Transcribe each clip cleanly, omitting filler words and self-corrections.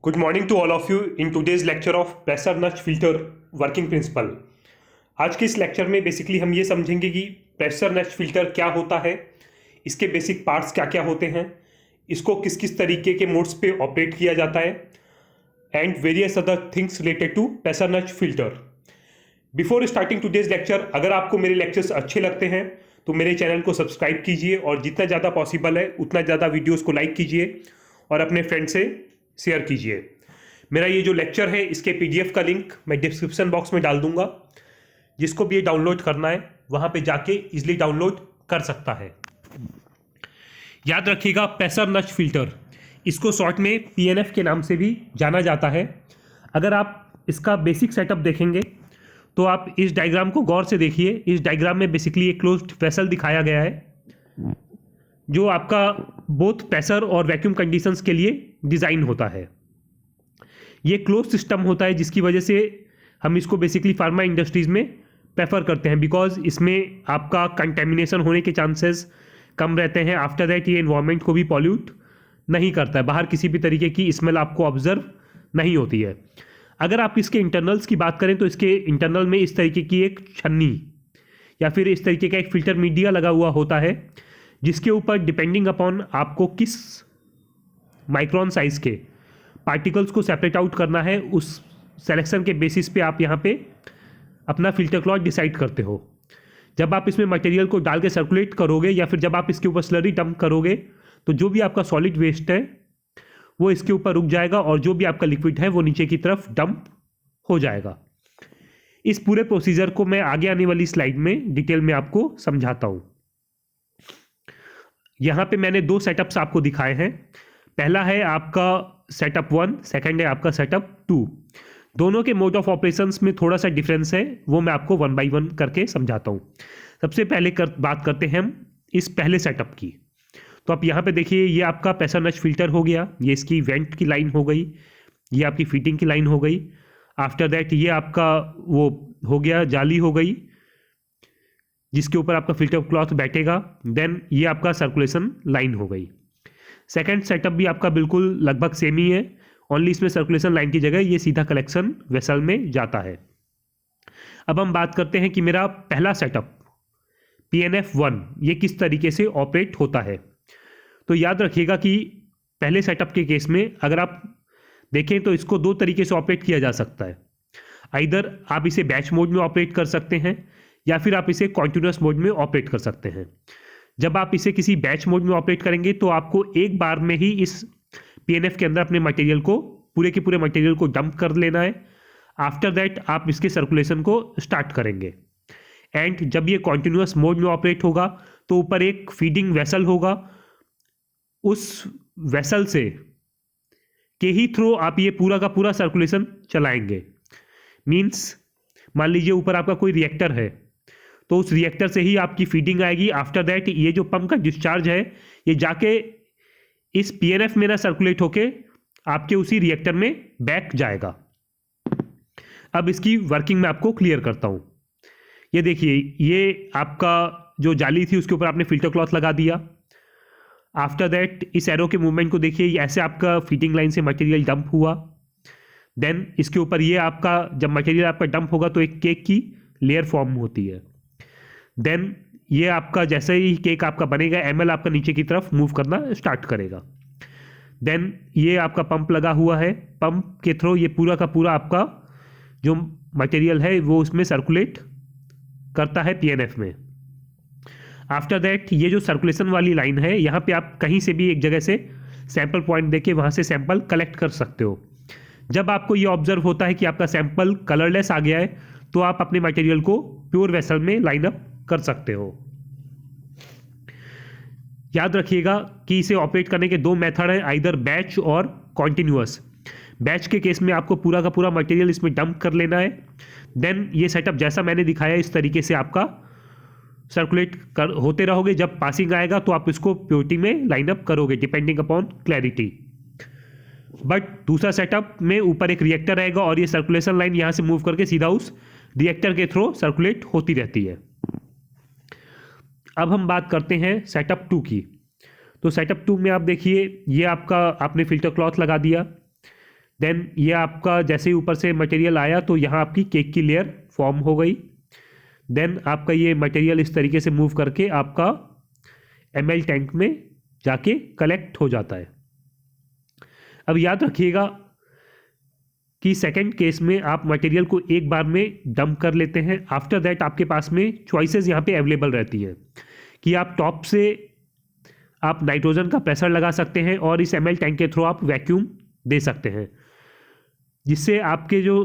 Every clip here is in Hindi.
Good morning to all of you in today's lecture of pressure notch filter working principle. आज के इस लेक्चर में बेसिकली हम ये समझेंगे कि प्रेशर नच फिल्टर क्या होता है, इसके बेसिक पार्ट्स क्या क्या होते हैं, इसको किस किस तरीके के मोड्स पे ऑपरेट किया जाता है and various other things related to pressure notch filter. Before starting today's lecture, अगर आपको मेरे लेक्चर्स अच्छे लगते हैं तो मेरे चैनल को सब्सक्राइब कीजिए और जितना ज़्यादा पॉसिबल है उतना ज़्यादा वीडियोज़ को लाइक कीजिए और अपने फ्रेंड से शेयर कीजिए। मेरा ये जो लेक्चर है इसके पीडीएफ का लिंक मैं डिस्क्रिप्शन बॉक्स में डाल दूंगा, जिसको भी ये डाउनलोड करना है वहाँ पे जाके इजीली डाउनलोड कर सकता है। याद रखिएगा, प्रेशर नच फिल्टर, इसको शॉर्ट में पीएनएफ के नाम से भी जाना जाता है। अगर आप इसका बेसिक सेटअप देखेंगे तो आप इस डायग्राम को गौर से देखिए। इस डायग्राम में बेसिकली एक क्लोज्ड वेसल दिखाया गया है जो आपका बोथ प्रेशर और वैक्यूम कंडीशंस के लिए डिज़ाइन होता है। ये क्लोज सिस्टम होता है जिसकी वजह से हम इसको बेसिकली फार्मा इंडस्ट्रीज़ में प्रेफर करते हैं, बिकॉज इसमें आपका कंटेमिनेशन होने के चांसेस कम रहते हैं। आफ्टर दैट ये इन्वायरमेंट को भी पॉल्यूट नहीं करता है, बाहर किसी भी तरीके की स्मेल आपको ऑब्जर्व नहीं होती है। अगर आप इसके इंटरनल्स की बात करें तो इसके इंटरनल में इस तरीके की एक छन्नी या फिर इस तरीके का एक फिल्टर मीडिया लगा हुआ होता है, जिसके ऊपर डिपेंडिंग अपॉन आपको किस माइक्रोन साइज के पार्टिकल्स को सेपरेट आउट करना है, उस सिलेक्शन के बेसिस पे आप यहाँ पे अपना फिल्टर क्लॉथ डिसाइड करते हो। जब आप इसमें मटेरियल को डाल के सर्कुलेट करोगे या फिर जब आप इसके ऊपर स्लरी डंप करोगे तो जो भी आपका सॉलिड वेस्ट है वो इसके ऊपर रुक जाएगा और जो भी आपका लिक्विड है वो नीचे की तरफ डंप हो जाएगा। इस पूरे प्रोसीजर को मैं आगे आने वाली स्लाइड में डिटेल में आपको समझाता हूँ। यहाँ पे मैंने दो सेटअप्स आपको दिखाए हैं। पहला है आपका सेटअप 1, सेकंड है आपका सेटअप 2। दोनों के मोड ऑफ ऑपरेशंस में थोड़ा सा डिफरेंस है, वो मैं आपको 1 बाय 1 करके समझाता हूँ। सबसे पहले बात करते हैं हम इस पहले सेटअप की। तो आप यहाँ पे देखिए, ये आपका प्रेशर नच फिल्टर हो गया, ये इसकी वेंट की लाइन हो गई, ये आपकी फीटिंग की लाइन हो गई। आफ्टर दैट ये आपका वो हो गया, जाली हो गई जिसके ऊपर आपका फिल्टर क्लॉथ बैठेगा। देन ये आपका सर्कुलेशन लाइन हो गई। सेकंड सेटअप भी आपका बिल्कुल लगभग सेम ही है, ओनली इसमें सर्कुलेशन लाइन की जगह ये सीधा कलेक्शन वेसल में जाता है। अब हम बात करते हैं कि मेरा पहला सेटअप PNF1 ये किस तरीके से ऑपरेट होता है। तो याद रखिएगा कि पहले सेटअप के केस में अगर आप देखें तो इसको दो तरीके से ऑपरेट किया जा सकता है। आइदर आप इसे बैच मोड में ऑपरेट कर सकते हैं या फिर आप इसे कॉन्टिन्यूस मोड में ऑपरेट कर सकते हैं। जब आप इसे किसी बैच मोड में ऑपरेट करेंगे तो आपको एक बार में ही इस PNF के अंदर अपने मटेरियल को, पूरे के पूरे मटेरियल को डंप कर लेना है। आफ्टर दैट आप इसके सर्कुलेशन को स्टार्ट करेंगे एंड जब ये कॉन्टिन्यूस मोड में ऑपरेट होगा तो ऊपर एक फीडिंग वेसल होगा, उस वेसल से के ही थ्रू आप ये पूरा का पूरा सर्कुलेशन चलाएंगे। मीन्स मान लीजिए ऊपर आपका कोई रिएक्टर है तो उस रिएक्टर से ही आपकी फीडिंग आएगी। आफ्टर दैट ये जो पंप का डिस्चार्ज है ये जाके इस PNF में ना सर्कुलेट होके आपके उसी रिएक्टर में बैक जाएगा। अब इसकी वर्किंग मैं आपको क्लियर करता हूं। ये देखिए, ये आपका जो जाली थी उसके ऊपर आपने फिल्टर क्लॉथ लगा दिया। आफ्टर दैट इस एरो के मूवमेंट को देखिए, ऐसे आपका फीडिंग लाइन से मटेरियल डंप हुआ। देन इसके ऊपर ये आपका जब मटेरियल आपका डंप होगा तो एक केक की लेयर फॉर्म होती है। देन ये आपका जैसे ही केक आपका बनेगा, ML आपका नीचे की तरफ मूव करना स्टार्ट करेगा। देन ये आपका पंप लगा हुआ है, पंप के थ्रू ये पूरा का पूरा आपका जो मटेरियल है वो उसमें सर्कुलेट करता है PNF में। आफ्टर दैट ये जो सर्कुलेशन वाली लाइन है, यहाँ पे आप कहीं से भी एक जगह से सैंपल पॉइंट देके वहाँ से सैंपल कलेक्ट कर सकते हो। जब आपको ये ऑब्जर्व होता है कि आपका सैंपल कलरलेस आ गया है तो आप अपने मटेरियल को प्योर वेसल में लाइन अप कर सकते हो। याद रखिएगा कि इसे ऑपरेट करने के दो मेथड हैं, आइदर बैच और कॉन्टिन्यूअस। बैच के केस में आपको पूरा का पूरा मटेरियल इसमें डंप कर लेना है। देन ये सेटअप जैसा मैंने दिखाया इस तरीके से आपका सर्कुलेट होते रहोगे। जब पासिंग आएगा तो आप इसको प्योरिटी में लाइन अप करोगे डिपेंडिंग अपॉन क्लैरिटी। बट दूसरा सेटअप में ऊपर एक रिएक्टर रहेगा और ये सर्कुलेशन लाइन यहाँ से मूव करके सीधा उस रिएक्टर के थ्रू सर्कुलेट होती रहती है। अब हम बात करते हैं सेटअप 2 की। तो सेटअप 2 में आप देखिए, ये आपका आपने फिल्टर क्लॉथ लगा दिया। देन ये आपका जैसे ही ऊपर से मटेरियल आया तो यहाँ आपकी केक की लेयर फॉर्म हो गई। देन आपका ये मटेरियल इस तरीके से मूव करके आपका ml टैंक में जाके कलेक्ट हो जाता है। अब याद रखिएगा कि सेकंड केस में आप मटेरियल को एक बार में डंप कर लेते हैं। आफ्टर दैट आपके पास में चॉइसेस यहाँ पे अवेलेबल रहती हैं कि आप टॉप से आप नाइट्रोजन का प्रेशर लगा सकते हैं और इस ml टैंक के थ्रू आप वैक्यूम दे सकते हैं, जिससे आपके जो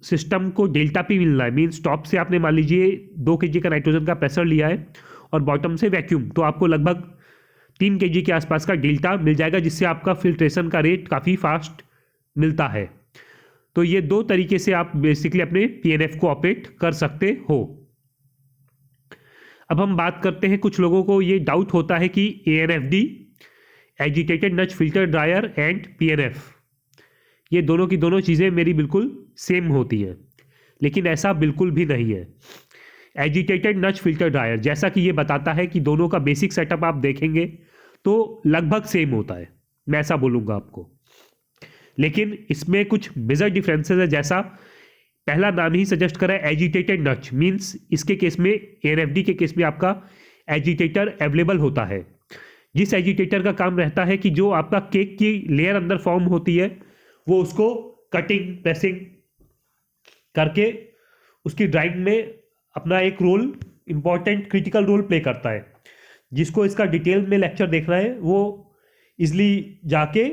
सिस्टम को डेल्टा पी मिलना है। मीन्स टॉप से आपने मान लीजिए 2 kg का नाइट्रोजन का प्रेशर लिया है और बॉटम से वैक्यूम, तो आपको लगभग 3 kg के आसपास का डेल्टा मिल जाएगा, जिससे आपका फिल्ट्रेशन का रेट काफ़ी फास्ट मिलता है। तो ये 2 तरीके से आप बेसिकली अपने पीएनएफ को ऑपरेट कर सकते हो। अब हम बात करते हैं, कुछ लोगों को ये डाउट होता है कि ANFD, agitated nutsche filter dryer and PNF, ये दोनों की दोनों चीज़ें मेरी बिल्कुल सेम होती हैं, लेकिन ऐसा बिल्कुल भी नहीं है। एजिटेटेड नच फिल्टर ड्रायर जैसा कि ये बताता है कि दोनों का बेसिक सेटअप आप देखेंगे तो लगभग सेम होता है, मैं ऐसा बोलूँगा आपको। लेकिन इसमें कुछ मेजर डिफरेंसेस है, जैसा पहला नाम ही सजेस्ट करा है एजिटेटेड नच, मीन्स इसके केस में एएनएफडी के केस में आपका एजिटेटर अवेलेबल होता है। जिस एजिटेटर का काम रहता है कि जो आपका केक की लेयर अंदर फॉर्म होती है वो उसको कटिंग प्रेसिंग करके उसकी ड्राइंग में अपना एक role, important critical role play करता है। जिसको इसका डिटेल में लेक्चर देखना है वो इजली जाके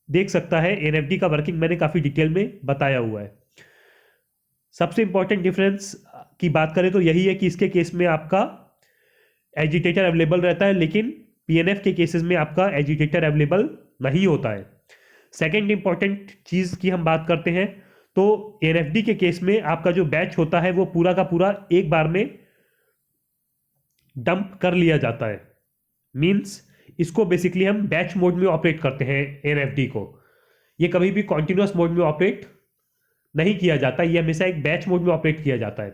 देख सकता है। एएनएफडी का वर्किंग मैंने काफ़ी डिटेल में बताया हुआ है। सबसे इंपॉर्टेंट डिफरेंस की बात करें तो यही है कि इसके केस में आपका एजिटेटर अवेलेबल रहता है, लेकिन पीएनएफ के केसेस में आपका एजिटेटर अवेलेबल नहीं होता है। सेकेंड इंपॉर्टेंट चीज़ की हम बात करते हैं तो एएनएफडी के केस में आपका जो बैच होता है वो पूरा का पूरा एक बार में डंप कर लिया जाता है। मीन्स इसको बेसिकली हम बैच मोड में ऑपरेट करते हैं एएनएफडी को। ये कभी भी कॉन्टिन्यूस मोड में ऑपरेट नहीं किया जाता, ये हमेशा एक बैच मोड में ऑपरेट किया जाता है।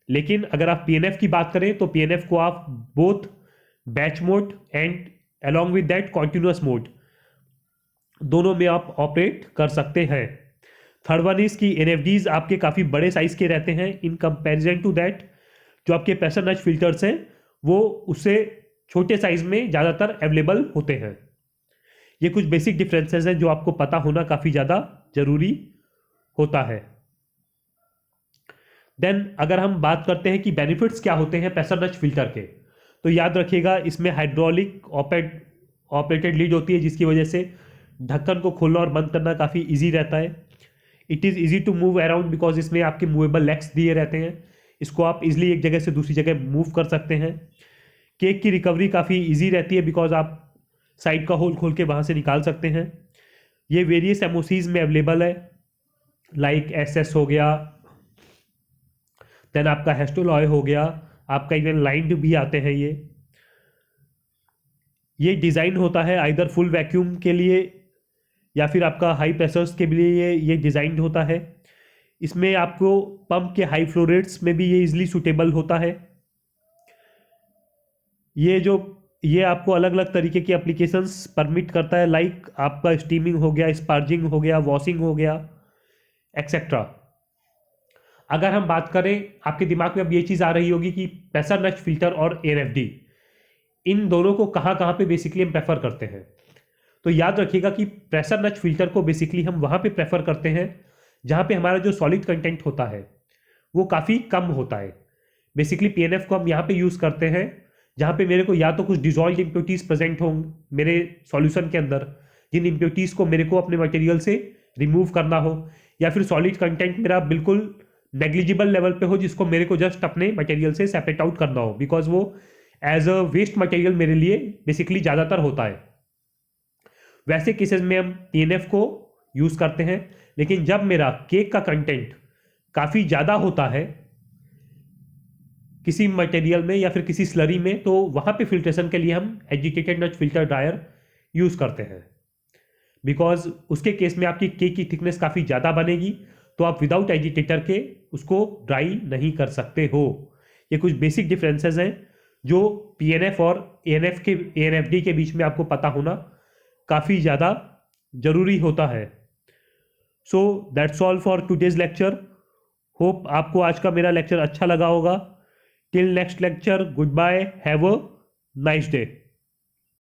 लेकिन अगर आप पीएनएफ की बात करें तो पीएनएफ को आप both batch mode and along with that continuous mode दोनों में आप ऑपरेट कर सकते हैं। थर्ड वन इज कि एनएफडीज आपके काफ़ी बड़े साइज के रहते हैं इन कंपैरिजन टू दैट जो आपके प्रेशर नच फिल्टर्स हैं वो उससे छोटे साइज में ज़्यादातर अवेलेबल होते हैं। ये कुछ बेसिक डिफरेंसेस हैं जो आपको पता होना काफ़ी ज़्यादा ज़रूरी होता है। देन अगर हम बात करते हैं कि बेनिफिट्स क्या होते हैं प्रेशर नच फिल्टर के, तो याद रखिएगा इसमें हाइड्रोलिक ऑपरेटेड लीड होती है, जिसकी वजह से ढक्कन को खोलना और बंद करना काफ़ी इजी रहता है। It is easy to move around because इसमें आपके मूवेबल लेग्स दिए रहते हैं, इसको आप इजीली एक जगह से दूसरी जगह मूव कर सकते हैं। केक की रिकवरी काफ़ी इजी रहती है बिकॉज आप साइड का होल खोल के वहाँ से निकाल सकते हैं। ये वेरियस एमओसीज में अवेलेबल है, लाइक एसएस हो गया, देन आपका हेस्टोलॉय हो गया, आपका इवन लाइंड भी आते हैं। ये डिज़ाइन होता है आइदर फुल वैक्यूम के लिए या फिर आपका हाई प्रेशर्स के लिए ये डिज़ाइंड होता है। इसमें आपको पंप के हाई फ्लो रेट्स में भी ये इजीली सूटेबल होता है। ये आपको अलग अलग तरीके की एप्लीकेशंस परमिट करता है, लाइक आपका स्टीमिंग हो गया, स्पार्जिंग हो गया, वॉशिंग हो गया, एक्सेट्रा। अगर हम बात करें, आपके दिमाग में अब ये चीज़ आ रही होगी कि प्रेशर नच फिल्टर और एएनएफडी इन दोनों को कहाँ कहाँ पे बेसिकली हम प्रेफर करते हैं। तो याद रखिएगा कि प्रेशर नच फिल्टर को बेसिकली हम वहाँ पे प्रेफर करते हैं जहाँ पे हमारा जो सॉलिड कंटेंट होता है वो काफ़ी कम होता है। बेसिकली पीएनएफ को हम यहाँ पे यूज़ करते हैं जहाँ पे मेरे को या तो कुछ डिजॉल्व इम्प्योरिटीज़ प्रेजेंट हों मेरे सॉल्यूशन के अंदर, जिन इम्प्योरिटीज़ को मेरे को अपने मटेरियल से रिमूव करना हो, या फिर सॉलिड कंटेंट मेरा बिल्कुल नेग्लिजिबल लेवल पे हो जिसको मेरे को जस्ट अपने मटेरियल से सेपरेट आउट करना हो, बिकॉज वो एज अ वेस्ट मटेरियल मेरे लिए बेसिकली ज़्यादातर होता है। वैसे केसेस में हम पीएनएफ को यूज़ करते हैं। लेकिन जब मेरा केक का कंटेंट काफ़ी ज़्यादा होता है किसी मटेरियल में या फिर किसी स्लरी में, तो वहाँ पे फिल्ट्रेशन के लिए हम agitated nutsche filter dryer use करते हैं, बिकॉज उसके केस में आपकी केक की थिकनेस काफ़ी ज़्यादा बनेगी, तो आप विदाउट एजिटेटर के उसको ड्राई नहीं कर सकते हो। ये कुछ बेसिक डिफरेंसेस हैं जो पीएनएफ और एएनएफडी के बीच में आपको पता होना काफ़ी ज़्यादा ज़रूरी होता है। So that's all for today's lecture. Hope आपको आज का मेरा लेक्चर अच्छा लगा होगा। Till next lecture, goodbye, have a nice day.